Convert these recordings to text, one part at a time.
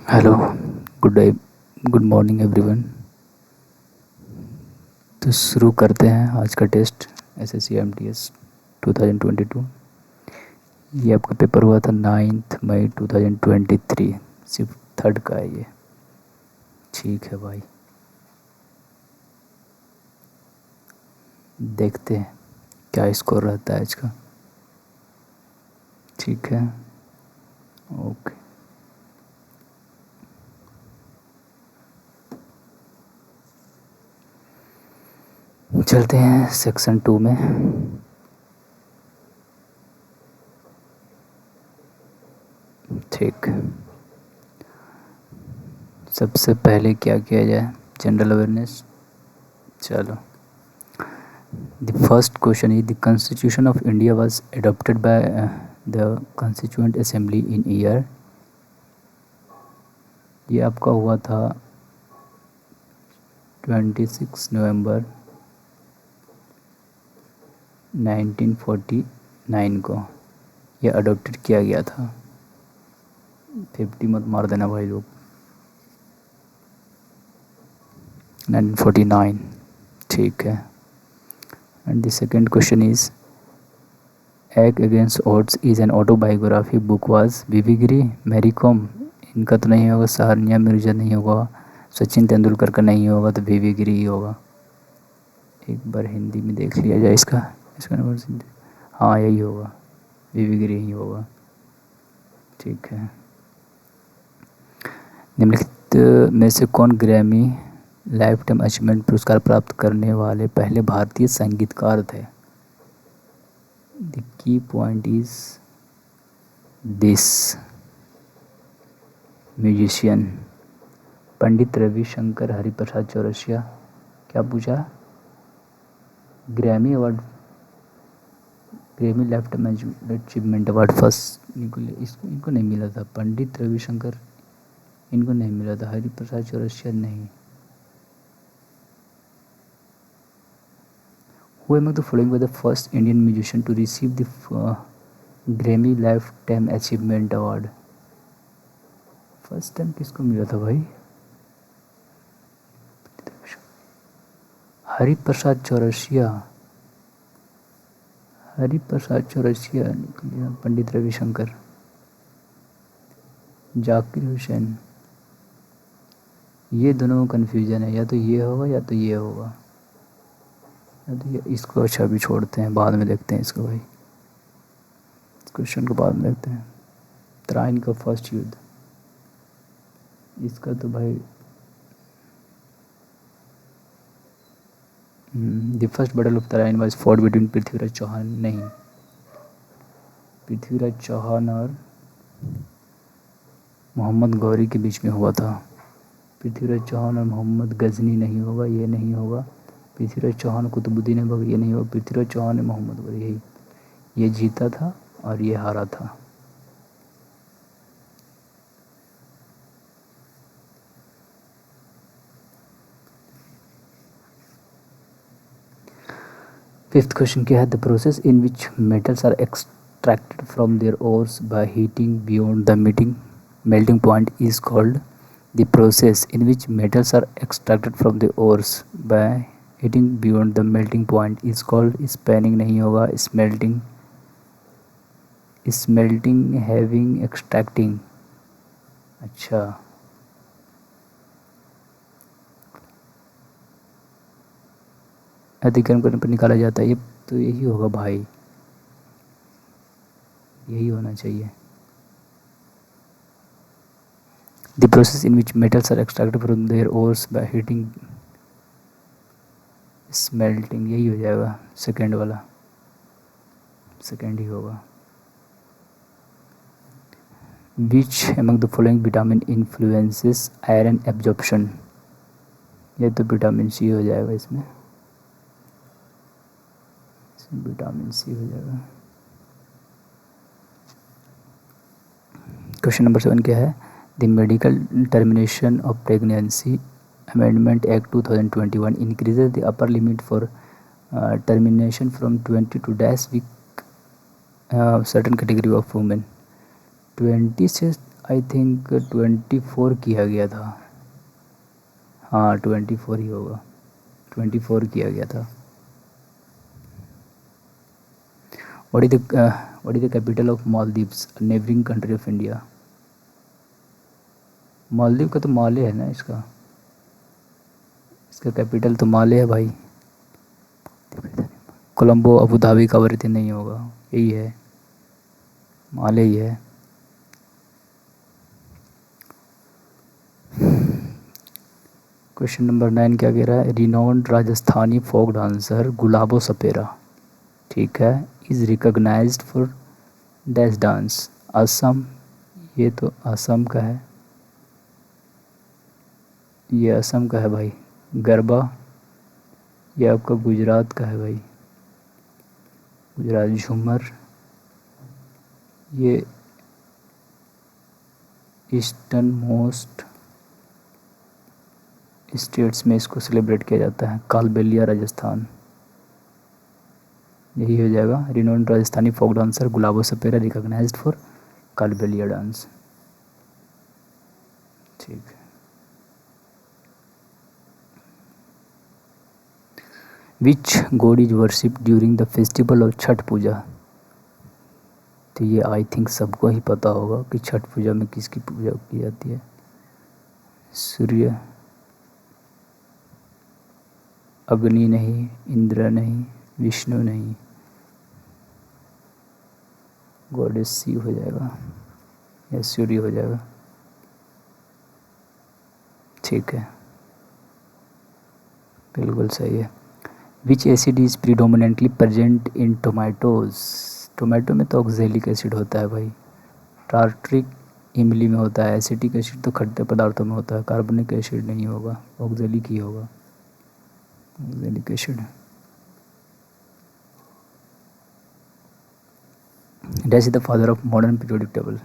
Hello, good day, good morning everyone. तो शुरू करते हैं आज का टेस्ट एसएससी एमटीएस 2022। ये आपका पेपर हुआ था 9 मई 2023। सिर्फ थर्ड का है ये। ठीक है भाई, देखते हैं क्या स्कोर रहता है आज का। ठीक है, ओके। चलते हैं सेक्शन 2 में। ठीक, सबसे पहले क्या किया जाए? General awareness. चलो, the first question is the Constitution of India was adopted by the Constituent Assembly in year। ये आपका हुआ था 26 नवंबर 1949 को। ये अडोप्टेड किया गया था। 50 मत मार देना भाई लोग। 1949, ठीक है। And the second question is act against odds is an autobiography book was बीबी गिरी, मैरी कॉम। इनका तो नहीं होगा, सानिया मिर्जा नहीं होगा, सचिन तेंदुलकर का नहीं होगा, तो बीबी गिरी ही होगा। एक बार हिंदी में देख लिया जाए इसका नंबर। हाँ, यही होगा, बीबी गिरी ही होगा। ठीक है। निम्नलिखित में से कौन ग्रैमी लाइफ टाइम अचीवमेंट पुरस्कार प्राप्त करने वाले पहले भारतीय संगीतकार थे? The key point is this musician Pandit Ravishankar Hariprasad Chaurasia. क्या पूछा? Grammy award, Grammy lifetime achievement award first इनको नहीं मिला था। पंडित रविशंकर इनको नहीं मिला था, हरिप्रसाद चौरसिया नहीं। Who among the following was the first Indian musician to receive the Grammy Lifetime Achievement Award? First time किसको मिला था भाई? हरिप्रसाद चौरसिया। हरिप्रसाद चौरसिया निकलिया। पंडित रविशंकर, जाकिर हुसैन। ये दोनों में कन्फ्यूजन है, या तो ये होगा या तो ये होगा। तो ये इसको अच्छा भी छोड़ते हैं, बाद में देखते हैं इसको भाई। क्वेश्चन को बाद में देखते हैं। तराइन का फर्स्ट युद्ध, इसका तो भाई the first battle of Tarain was fought between Prithviraj Chauhan, नहीं, पृथ्वीराज चौहान और मोहम्मद गौरी के बीच में हुआ था। पृथ्वीराज चौहान और मोहम्मद गजनी नहीं होगा, ये नहीं होगा। पृथ्वीराज चौहान कुतुबुद्दीन ऐबक, ये नहीं होगा। पृथ्वीराज चौहान ने मोहम्मद गौरी, यही ये जीता था और ये हारा था। फिफ्थ क्वेश्चन क्या है? The process in which metals are extracted from their ores by heating beyond the melting point is called. The process in which metals are extracted from the ores by heating beyond the melting point is called. Spanning नहीं होगा, smelting, smelting, having, extracting. अच्छा, अधिकरण करने पर निकाला जाता है, ये तो यही होगा भाई, यही होना चाहिए। The process in which metals are extracted from their ores by heating, smelting, यही हो जाएगा, सेकेंड वाला, सेकेंड ही होगा। Which among the following vitamin influences iron absorption, ये तो विटामिन सी हो जाएगा, इसमें विटामिन सी हो जाएगा। क्वेश्चन नंबर 7 क्या है? The medical termination of pregnancy amendment act 2021 increases the upper limit for termination from 20 to dash week certain category of women. 20 से आई थिंक 24 किया गया था। हाँ 24 ही होगा, 24 किया गया था। What is the capital of Maldives, neighbouring country of India? Maldives का तो माले है ना, इसका कैपिटल तो माले है भाई। कोलंबो, अबू धाबी, कवरती नहीं होगा, यही है, माले ही है। क्वेश्चन नंबर 9 क्या कह रहा है? Renowned Rajasthani folk dancer Gulabo Sapera, ठीक है, is recognised for dash dance. Assam, ये तो असम का है, ये असम का है भाई। गरबा, ये आपका गुजरात का है भाई, गुजरात। झूमर, ये ईस्टर्न मोस्ट स्टेट्स में इसको सेलिब्रेट किया जाता है। कालबेलिया राजस्थान, यही हो जाएगा। Renowned Rajasthani folk dancer Gulabo Sapera recognised for Kalbelia dance, ठीक है। Which god is worship during the festival of Chhath Puja? तो ये आई थिंक सबको ही पता होगा कि छठ पूजा में किसकी पूजा की जाती है। सूर्य, अग्नि नहीं, इंद्र नहीं, विष्णु नहीं, गॉडेस शिव हो जाएगा या सूर्य हो जाएगा, ठीक है, बिल्कुल सही है। विच acid is predominantly present in tomatoes? Tomato में तो ऑक्जेलिक एसिड होता है भाई, टार्ट्रिक इमली में होता है। एसिटिक एसिड तो खट्टे पदार्थों में होता है, कार्बनिक एसिड नहीं होगा, ऑक्जेलिक ही होगा, oxalic acid. Dash is the father of modern periodic table?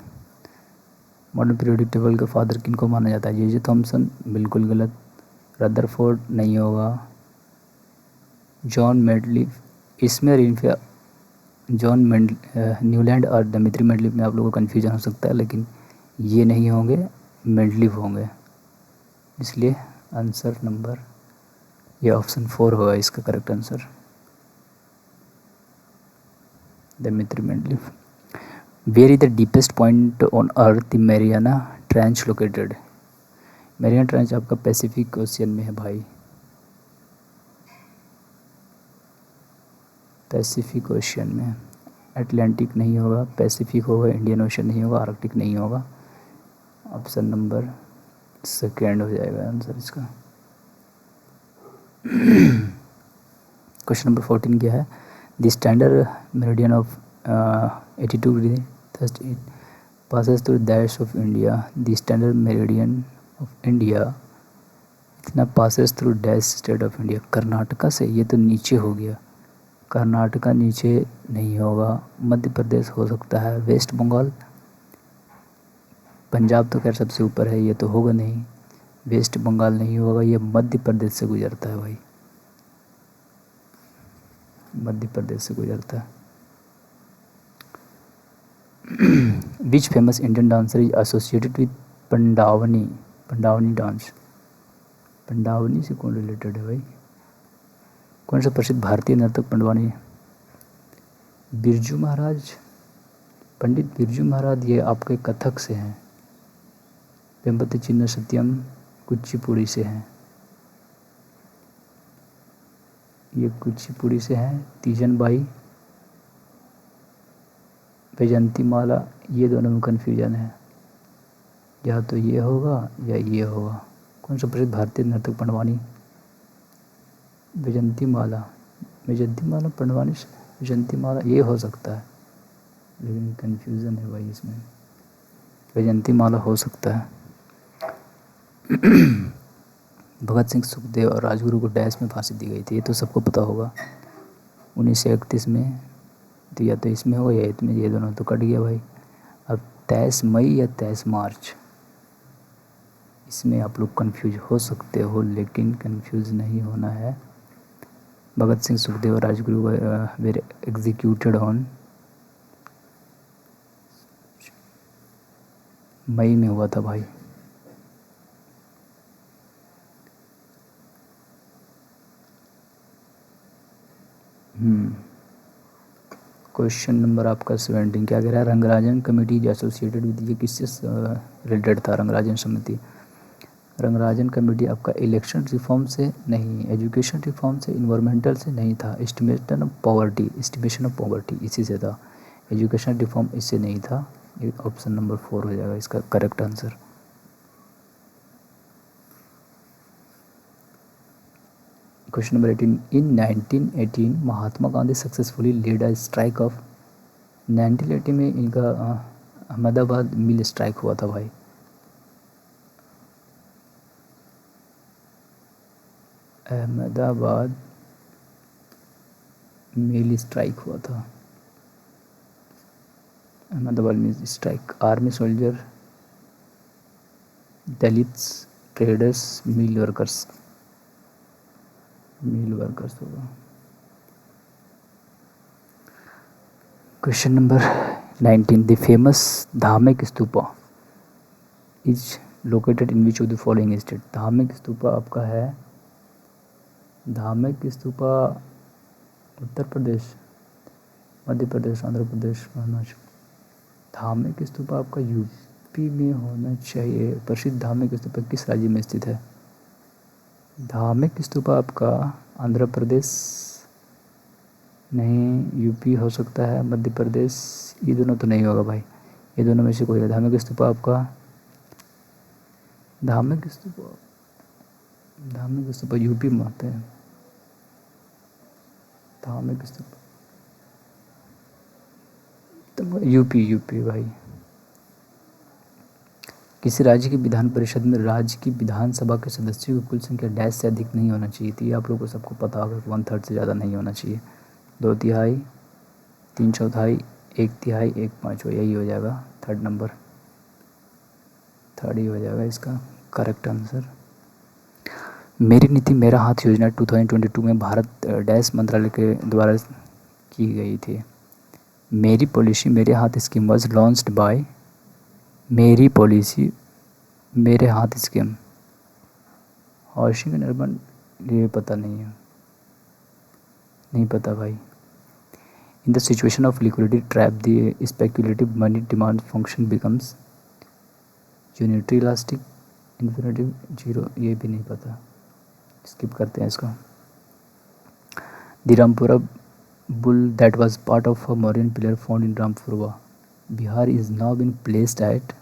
Modern periodic table के फादर किनको माना जाता है? जे थॉमसन, बिल्कुल गलत। रदरफोर्ड नहीं होगा। जॉन मेडलिफ, इसमें जॉन न्यूलैंड और दिमित्री मेंडलीफ में आप लोगों को कन्फ्यूजन हो सकता है, लेकिन ये नहीं होंगे, मेंडलीफ होंगे, इसलिए आंसर नंबर ये ऑप्शन 4 होगा इसका correct answer, Dmitri Mendeleev. Where is the deepest point on Earth the Mariana Trench located? Mariana Trench आपका पैसिफिक ओशियन में है भाई, पैसिफिक ओशियन में। अटलांटिक नहीं होगा, पैसिफिक होगा, इंडियन ओशन नहीं होगा, आर्कटिक नहीं होगा। ऑप्शन नंबर सेकेंड हो जाएगा आंसर इसका। क्वेश्चन नंबर 14 क्या है? The standard meridian of 82 degree thirst it passes through dash of India. The standard meridian of India इतना passes through dash state of India. Karnataka से, ये तो नीचे हो गया, कर्नाटका नीचे नहीं होगा, मध्य प्रदेश हो सकता है, वेस्ट बंगाल, पंजाब तो खैर सबसे ऊपर है, ये तो होगा नहीं, वेस्ट बंगाल नहीं होगा, ये मध्य प्रदेश से गुजरता है भाई, मध्य प्रदेश से गुजरता है। विच famous Indian dancer is associated with Pandavani? Pandavani dance, Pandavani से कौन रिलेटेड है भाई? कौन सा प्रसिद्ध भारतीय नर्तक पंडवानी है? बिरजू महाराज, पंडित बिरजू महाराज, ये आपके कथक से हैं। वेम्पति चिन्ह सत्यम कुचिपुड़ी से हैं, ये कुचिपुड़ी से हैं। तीजन बाई, वैजंती माला, ये दोनों में कन्फ्यूजन है, या तो ये होगा या ये होगा। कौन सा प्रसिद्ध भारतीय नर्तक पंडवानी? वैजंती माला, वैजंती माला पंडवानी से, वैजंती माला ये हो सकता है, लेकिन कन्फ्यूज़न है भाई इसमें, वैजंती माला हो सकता है। भगत सिंह, सुखदेव और राजगुरु को डैश में फांसी दी गई थी, ये तो सबको पता होगा, 1931 में, तो या तो इसमें होगा या इसमें, ये दोनों तो कट गया भाई। अब 23 मई या 23 मार्च, इसमें आप लोग कंफ्यूज हो सकते हो, लेकिन कंफ्यूज नहीं होना है। भगत सिंह, सुखदेव और राजगुरु वेर एग्जीक्यूटेड ऑन मई में हुआ था भाई। क्वेश्चन नंबर आपका 17 क्या कह रहा है, Rangarajan committee is associated with, ये किससे रिलेटेड था रंगराजन समिति? रंगराजन कमेटी आपका इलेक्शन रिफॉर्म से नहीं, एजुकेशन रिफॉर्म से, इन्वायरमेंटल से नहीं था, एस्टिमेशन ऑफ पॉवर्टी इसी से था। एजुकेशन रिफॉर्म इससे नहीं था। ये ऑप्शन नंबर 4 हो जाएगा इसका correct answer. Question number 18 in 1918 Mahatma Gandhi successfully lead a strike off, 1980 में इनका अहमदाबाद मिल स्ट्राइक हुआ था भाई। अहमदाबाद मिल स्ट्राइक हुआ था। Ahmedabad mill strike, army soldier, Dalits, traders, mill workers होगा। Question number 19 the famous Dhamek stupa is located in which of the following state? Dhamek stupa आपका है, धामिक स्तूपा उत्तर प्रदेश, मध्य प्रदेश, आंध्र प्रदेश, अरुणाचल। धामिक स्तूपा आपका यूपी में होना चाहिए। प्रसिद्ध धामिक स्तूपा किस राज्य में स्थित है? धामिक स्तूपा आपका आंध्र प्रदेश नहीं, यूपी हो सकता है, मध्य प्रदेश, ये दोनों तो नहीं होगा भाई, ये दोनों में से कोई है। धामिक स्तूपा आपका, धामिक स्तूपा यूपी में आते हैं। धामिक स्तूपा तो यूपी भाई। किसी राज्य की विधान परिषद में राज्य की विधानसभा के सदस्यों की कुल संख्या डैश से अधिक नहीं होना चाहिए थी। आप लोगों को सबको पता होगा कि 1/3 से ज़्यादा नहीं होना चाहिए। 2/3, 3/4, 1/3, 1/5, यही हो जाएगा थर्ड नंबर, थर्ड ही हो जाएगा इसका करेक्ट आंसर। मेरी नीति मेरा हाथ योजना 2022 में भारत डैश मंत्रालय के द्वारा की गई थी। मेरी पॉलिसी मेरे हाथ स्कीम वॉज लॉन्च्ड बाय, मेरी पॉलिसी मेरे हाथ स्कीम, हाउसिंग एंड अर्बन, ये पता नहीं है, नहीं पता भाई। In the situation of liquidity trap the speculative money demand function becomes unitary elastic, infinitive, zero, ये भी नहीं पता, स्किप करते हैं इसको। The Rampura bull that was part of a marine pillar found in Rampurva Bihar is now been placed at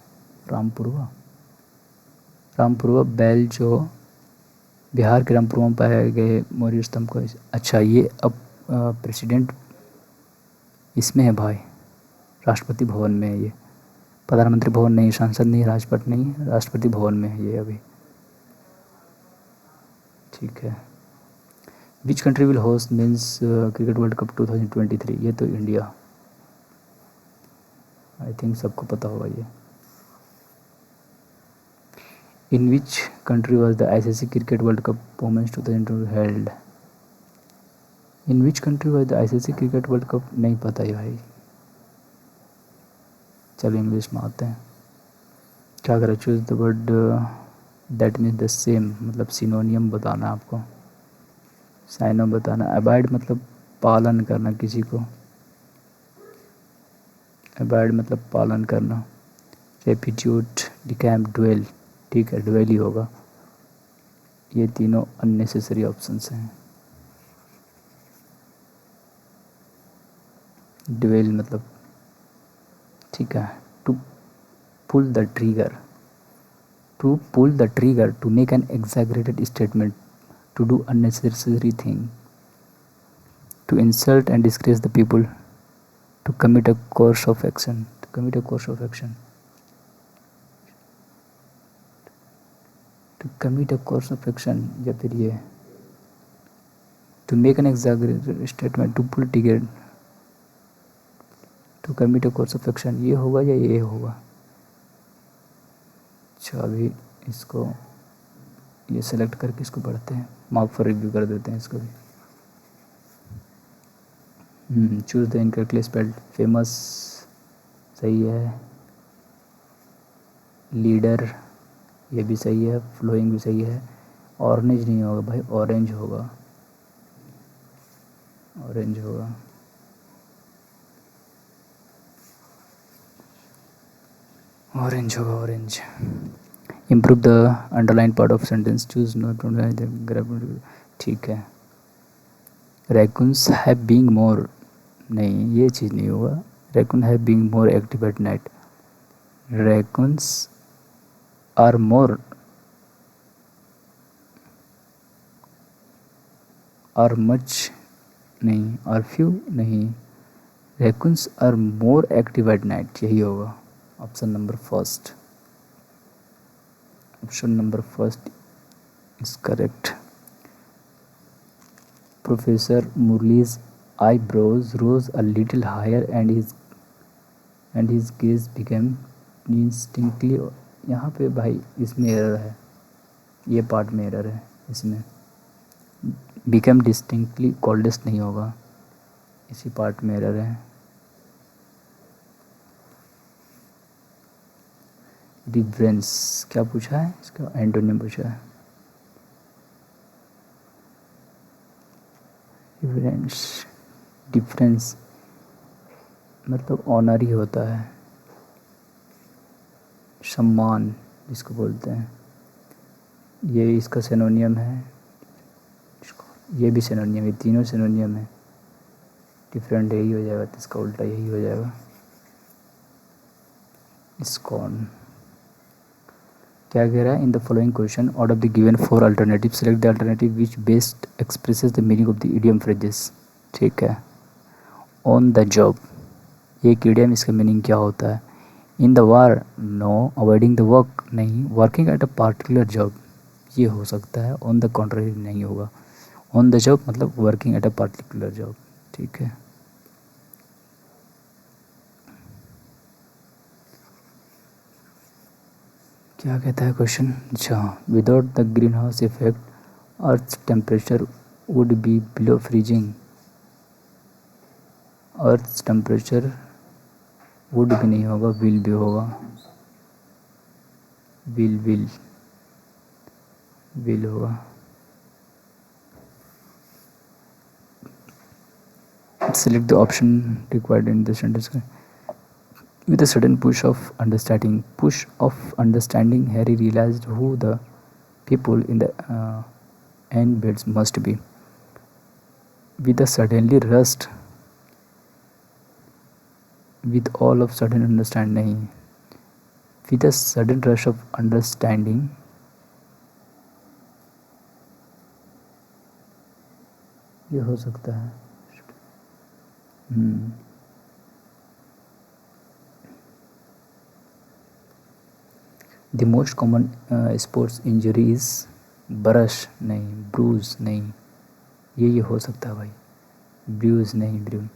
Rampurva. Rampurva बैल जो बिहार के रामपुरवा में पाए गए मौर्य स्तंभ को, अच्छा ये अब प्रेसिडेंट इसमें है भाई, राष्ट्रपति भवन में है ये, प्रधानमंत्री भवन नहीं, संसद नहीं, राजपथ नहीं, राष्ट्रपति भवन में है ये अभी। ठीक है। Which country will host men's cricket world cup 2023? ये तो इंडिया, आई थिंक सबको पता होगा ये। In which country was the ICC cricket world cup women's 2022 held? In which country was the ICC cricket world cup, नहीं पता है भाई। चलो इंग्लिश में आते हैं। क्या करें, choose the word that means the same, मतलब सिनोनियम बताना है आपको, साइनो बताना। अबाइड मतलब पालन करना किसी को, अबाइड मतलब पालन करना। रेपिट्यूट, डिकैम्प, ड्वेल, ठीक है ड्वेल ही होगा। ये तीनों अननेसेसरी ऑप्शंस हैं। ड्वेल मतलब ठीक है। To pull the trigger, to pull the trigger, to make an exaggerated statement, to do unnecessary thing, to insult and disgrace the people, to commit a course of action, to commit a course of action, to commit a course of action, या फिर ये to make an exaggerated statement, to pull trigger, to commit a course of action, ये होगा या ये होगा? अच्छा अभी इसको ये सेलेक्ट करके इसको पढ़ते हैं, मार्क फॉर रिव्यू कर देते हैं इसको भी। Choose the incorrectly spelled, famous सही है, लीडर ये भी सही है, फ्लोइंग भी सही है। ऑरेंज नहीं होगा भाई, ऑरेंज होगा, ऑरेंज होगा। ऑरेंज होगा, orange. Improve the underline part of sentence, choose no. ठीक है। रैकून्स हैव बीइंग मोर, नहीं ये चीज़ नहीं होगा। Raccoon have being more active at night, raccoons are more, are much नहीं, आर फ्यू नहीं, raccoons are more active at night, यही होगा option number first. Option number first is correct. Professor Murli's eyebrows rose a little higher and his gaze became distinctly, यहाँ पे भाई इसमें error है, ये पार्ट में एरर है इसमें। became distinctly coldest नहीं होगा, इसी पार्ट में एरर है। डिफरेंस क्या पूछा है, इसका एंटोनिम पूछा है। डिफरेंस, डिफरेंस मतलब ऑनर ही होता है, सम्मान जिसको बोलते हैं। ये इसका सिनोनियम है, ये भी सिनोनियम है, तीनों सिनोनियम है। डिफरेंट यही हो जाएगा, तो इसका उल्टा यही हो जाएगा। इस्कॉन क्या कह रहा है, in the following question out of the given 4 alternative select the alternative which best expresses the meaning of the idiom phrases. ठीक है। ऑन द जॉब, ये एक इडियम, इसका मीनिंग क्या होता है। In the war, no. Avoiding the work, नहीं। Working at a particular job, ये हो सकता है। ऑन द कॉन्ट्ररी नहीं होगा। ऑन द जॉब मतलब working at a particular job. ठीक है। क्या कहता है क्वेश्चन, अच्छा, without the greenhouse effect earth temperature would be below freezing. Earth temperature would भी नहीं होगा, विल भी होगा। विल होगा। Select the option required in the sentence. With a sudden push of understanding, Harry realized who the people in the end beds must be. With a suddenly rushed, with all of sudden understanding, with a sudden rush of understanding, ये हो सकता है। The most common sports injuries, brush नहीं, bruise नहीं, ये हो सकता है भाई। ब्रूज नहीं, bruise.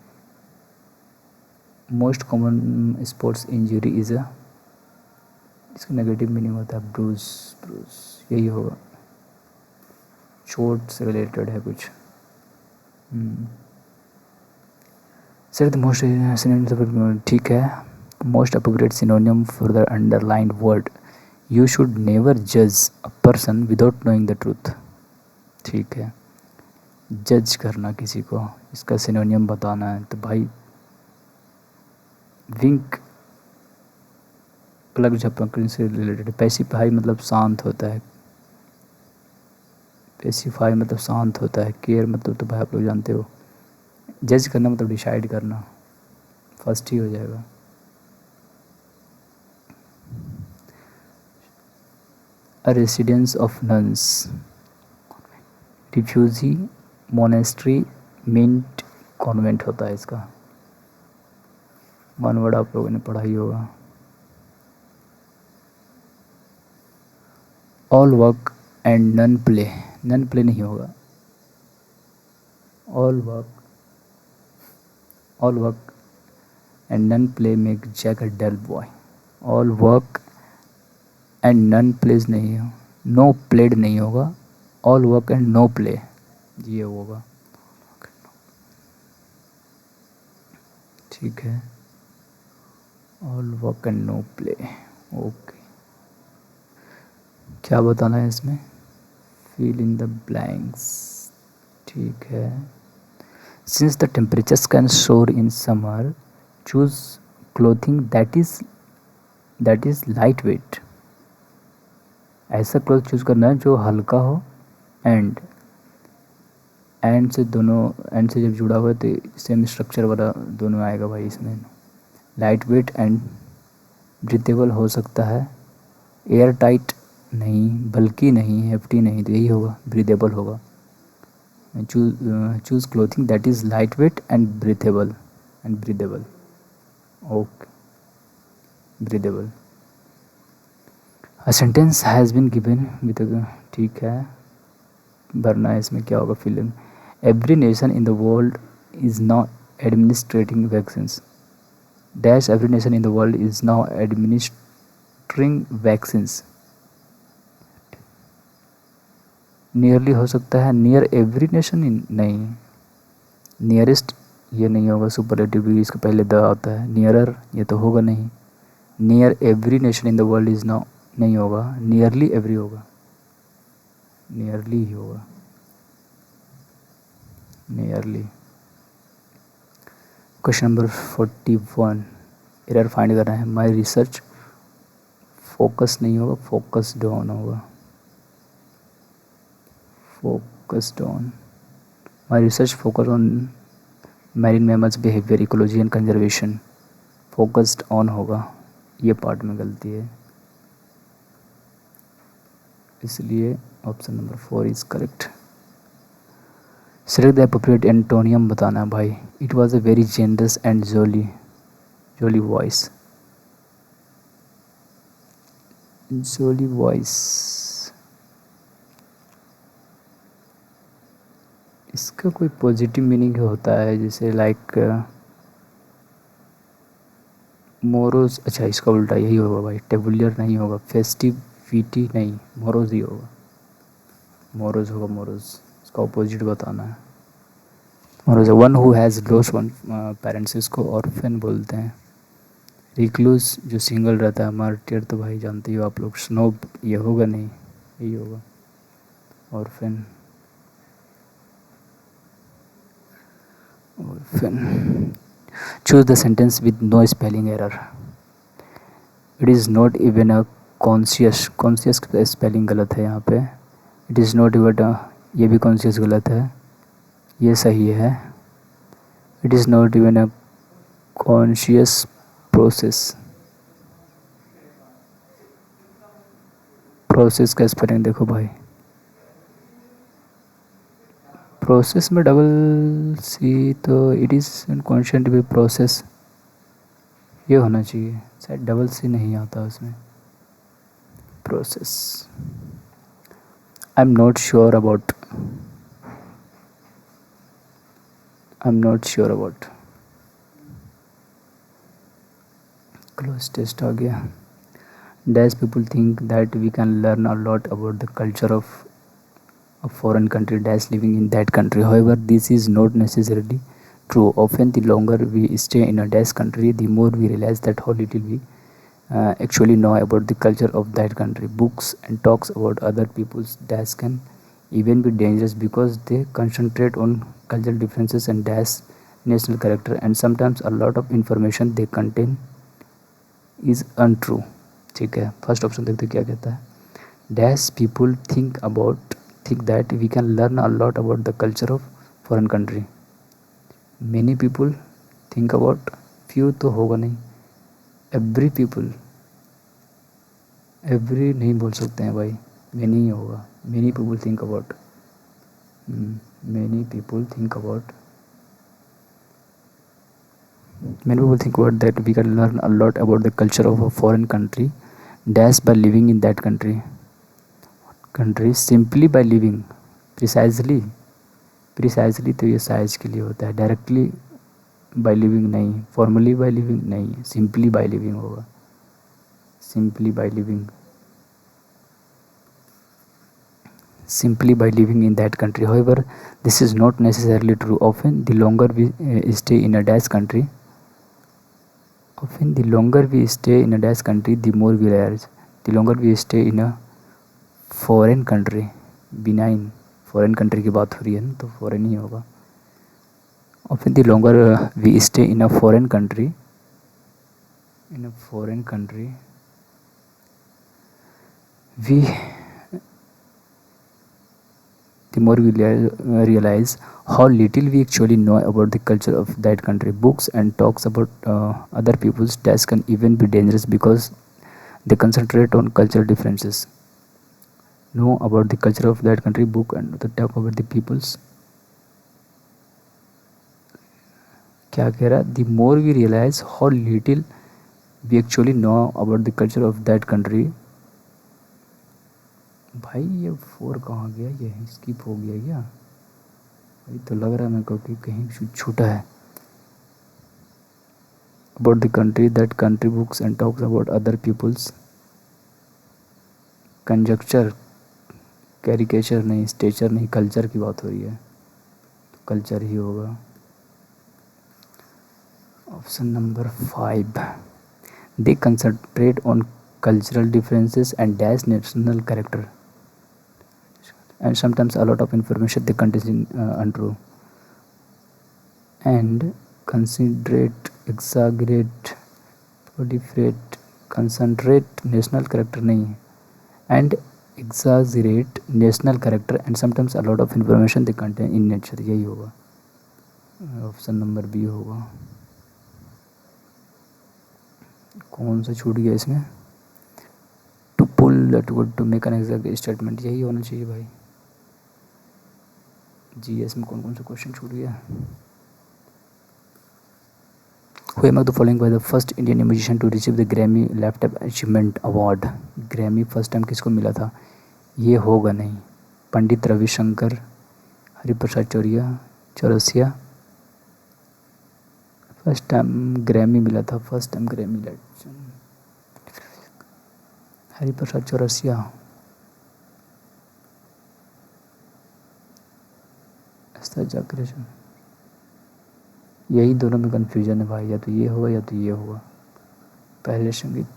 Most common sports injury is a, इसका नेगेटिव मीनिंग होता है ब्रूज, ब्रूज यही होगा, चोट से रिलेटेड है कुछ। सर द मोस्ट सिनोनिम, ठीक है। Most appropriate synonym for the underlined word, you should never जज a person without knowing the truth. ठीक है। जज करना किसी को, इसका सिनोनियम बताना है तो भाई विंक, प्लग झपकने से रिलेटेड। पैसिफाई मतलब शांत होता है, पैसिफाई मतलब शांत होता है। केयर मतलब तो भाई आप लोग जानते हो। जज करना मतलब डिसाइड करना, फर्स्ट ही हो जाएगा। A residence of nuns, refugee, monastery, mint, convent होता है इसका। वन वर्ड आप लोगों ने पढ़ा ही होगा। All work and none play, none play नहीं होगा। All work and none play make Jack a dull boy. All work and none plays नहीं हो, नो प्लेड नहीं होगा। All work and no play ये होगा। ठीक है। All work and no play, okay. क्या बताना है इसमें, फिल इन द ब्लैंक्स। ठीक है, सिंस द टेम्परेचर्स कैन सोर in summer, choose clothing that is light weight. ऐसा क्लोथ चूज़ करना है जो हल्का हो एंड से दोनों एंड से जब जुड़ा हुआ है तो सेम स्ट्रक्चर वाला दोनों आएगा भाई इसमें। लाइट वेट एंड ब्रीथेबल हो सकता है, एयर टाइट नहीं, बल्कि नहीं, हेफ्टी नहीं, तो यही होगा, ब्रीथेबल होगा। Choose clothing that is lightweight and breathable okay, breathable. A sentence has been given with, ठीक है, भरना है इसमें क्या होगा, filling. Every nation in the world is now administrating vaccines, dash every nation in the world is now administering vaccines. Nearly हो सकता है, नियर एवरी नेशन इन, नहीं, नियरेस्ट ये नहीं होगा, सुपरलेटिव भी इसके पहले द आता है। नियरर ये तो होगा नहीं, near every nation in the world is now नहीं होगा, नियरली एवरी होगा, नियरली ही होगा, nearly. Question number 41, error find करना है। माई रिसर्च फोकस नहीं होगा, फोकस्ड ऑन होगा, focused on. My research focus on marine mammals behaviour, ecology and conservation, focused on होगा, ये पार्ट में गलती है, इसलिए option number 4 is correct. Select the appropriate antonym बताना है भाई। It was a very generous and jolly voice, jolly voice, इसका कोई पॉजिटिव मीनिंग होता है, जैसे लाइक मोरोज, अच्छा इसका उल्टा यही होगा भाई, टेबुलर नहीं होगा, फेस्टिविटी नहीं, मोरोज ही होगा, मोरोज होगा, मोरोज, इसका अपोजिट बताना है। Morose, one who has lost one parents, इसको ऑर्फन बोलते हैं। रिक्लूस जो सिंगल रहता है, मार्टियर तो भाई जानते ही हो आप लोग, स्नोब ये होगा नहीं, यही होगा, orphan, orphan. Choose the sentence with no spelling error. It is not even a conscious, conscious spelling गलत है यहाँ पे। इट इज़ नॉट इवन, ये भी कॉन्शियस गलत है, ये सही है। It is not even a conscious process, process का स्पेलिंग देखो भाई, प्रोसेस में डबल सी, तो इट इज़ कॉन्शियंट भी प्रोसेस, ये होना चाहिए, शायद डबल सी नहीं आता उसमें, process. I am not sure about, close test आ गया। Dash people think that we can learn a lot about the culture of a foreign country dash living in that country. However, this is not necessarily true. Often the longer we stay in a dash country, the more we realize that how little we actually know about the culture of that country. Books and talks about other people's dash can even be dangerous because they concentrate on cultural differences and dash national character, and sometimes a lot of information they contain is untrue. ठीक है, first option देखते क्या कहता है। Dash people think that we can learn a lot about the culture of foreign country. Many people think about, few तो होगा नहीं, every people, every नहीं बोल सकते हैं भाई, many ही होगा, many people think about, many people think about that we can learn a lot about the culture of a foreign country dash by living in that country simply by living, precisely तो ये size के लिए होता है, directly by living नहीं, formally by living नहीं, simply by living होगा, simply by living in that country. However, this is not necessarily true. Often the longer we stay in a dash country, the more we realize, the longer we stay in a foreign country, benign foreign country की बात हो रही है ना, तो foreign ही होगा। Option the longer we stay in a foreign country, we the more we realize how little we actually know about the culture of that country. Books and talks about other people's tastes can even be dangerous because they concentrate on cultural differences. Know about the culture of that country, book and the talk about the people's, क्या कह रहा है, the more we realize how little we actually know about the culture of that country. भाई ये 4 कहाँ गया, ये skip हो गया क्या भाई, तो लग रहा है मेरे को कि कहीं छूटा है। about the country, that country books and talks about other people's, conjuncture, caricature नहीं, स्टेचर नहीं, कल्चर की बात हो रही है, तो कल्चर ही होगा। Option number 5, they concentrate on cultural differences and dash national character and sometimes a lot of information they contain untrue and considerate, exaggerate, proliferate, concentrate national character नहीं है, and exaggerate national character and sometimes a lot of information they contain in nature, यही होगा, option number B होगा। कौन सा छूट गया इसमें, to pull to make an exact statement, यही होना चाहिए भाई। जीएस में कौन कौन सा क्वेश्चन छूट गया। Who among the following was the first Indian musician to receive the Grammy Lifetime Achievement Award? Grammy first time किसको मिला था, ये होगा नहीं, Pandit Ravishankar, Hariprasad Chaurasia. First time Grammy मिला था, first time Grammy Hariprasad Chaurasia, Jagriti, यही दोनों में कन्फ्यूजन है भाई, या तो ये होगा या तो ये होगा। पहले संगीत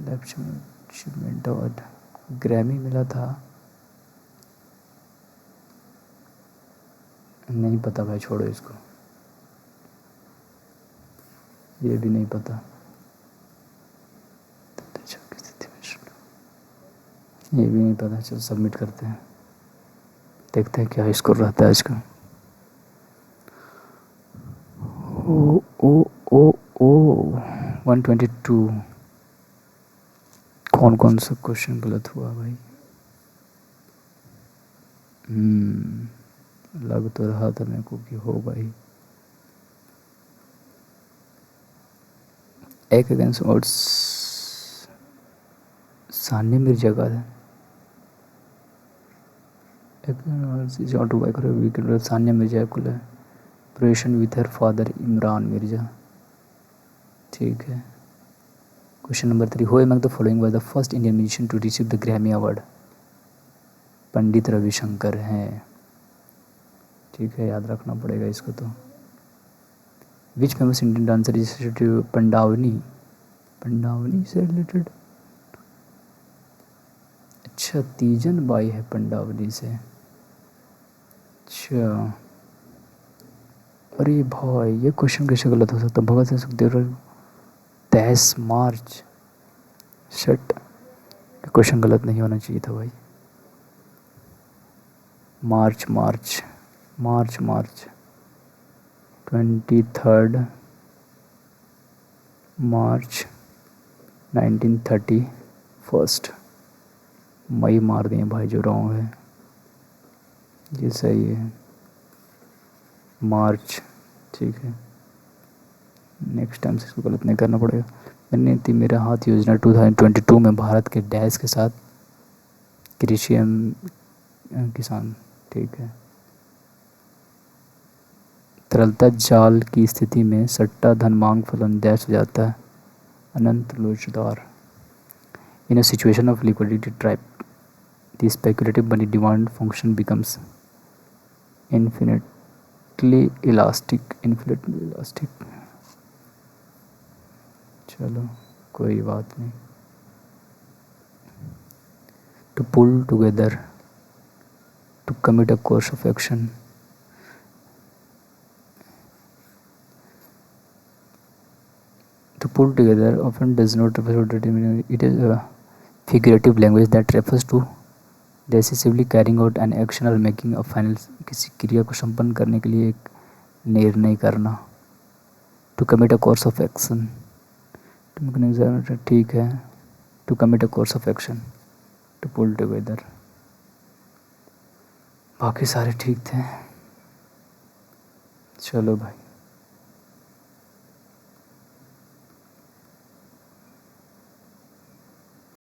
अचीवमेंट अवार्ड ग्रैमी मिला था, नहीं पता भाई, छोड़ो इसको, ये भी नहीं पता, ये भी नहीं पता। चलो सबमिट करते हैं, देखते हैं क्या स्कोर रहता है आज का। ओ ओ ओ ओ 122, कौन कौन सा क्वेश्चन गलत हुआ भाई, लग तो रहा था मेरे को कि होगा ही। एक अगेंस्ट ओट्स, सानिया मिर्जा का है, ऑटोबायोग्राफी सानिया मिर्जा को है, relation with her father Imran Mirza, ठीक है। Question number 3, who among the following was the first Indian musician to receive the Grammy award? Pandit Ravishankar हैं, ठीक है, याद रखना पड़ेगा इसको। तो which famous Indian dancer is Pandavani, Pandavani से रिलेटेड, अच्छा तीजन बाई है पंडावनी से, अच्छा। अरे भाई ये क्वेश्चन कैसे गलत हो सकता, भगत सिंह सुखदेव 23 मार्च, शट, क्वेश्चन गलत नहीं होना चाहिए था भाई। मार्च मार्च मार्च मार्च 23 मार्च 1931, मई मार दिए भाई, जो रॉन्ग है, ये सही है मार्च, ठीक है। नेक्स्ट टाइम से इसको गलत नहीं करना पड़ेगा। मैंने थी मेरा हाथ योजना 2022 में भारत के डैश के साथ कृषि एवं किसान, ठीक है। तरलता जाल की स्थिति में सट्टा धन मांग फलन डैश हो जाता है, अनंत लोचदार। In a situation of liquidity trap the speculative money demand function becomes infinitely elastic, infinitely elastic. चलो कोई बात नहीं। to pull together, to commit a course of action. To pull together often does not refer to determining. It is a figurative language that refers to decisively carrying out an action or making a final. किसी क्रिया को संपन्न करने के लिए एक निर्णय करना. To commit a course of action. ठीक है. To commit a course of action. To pull together. बाकी सारे ठीक थे. चलो भाई.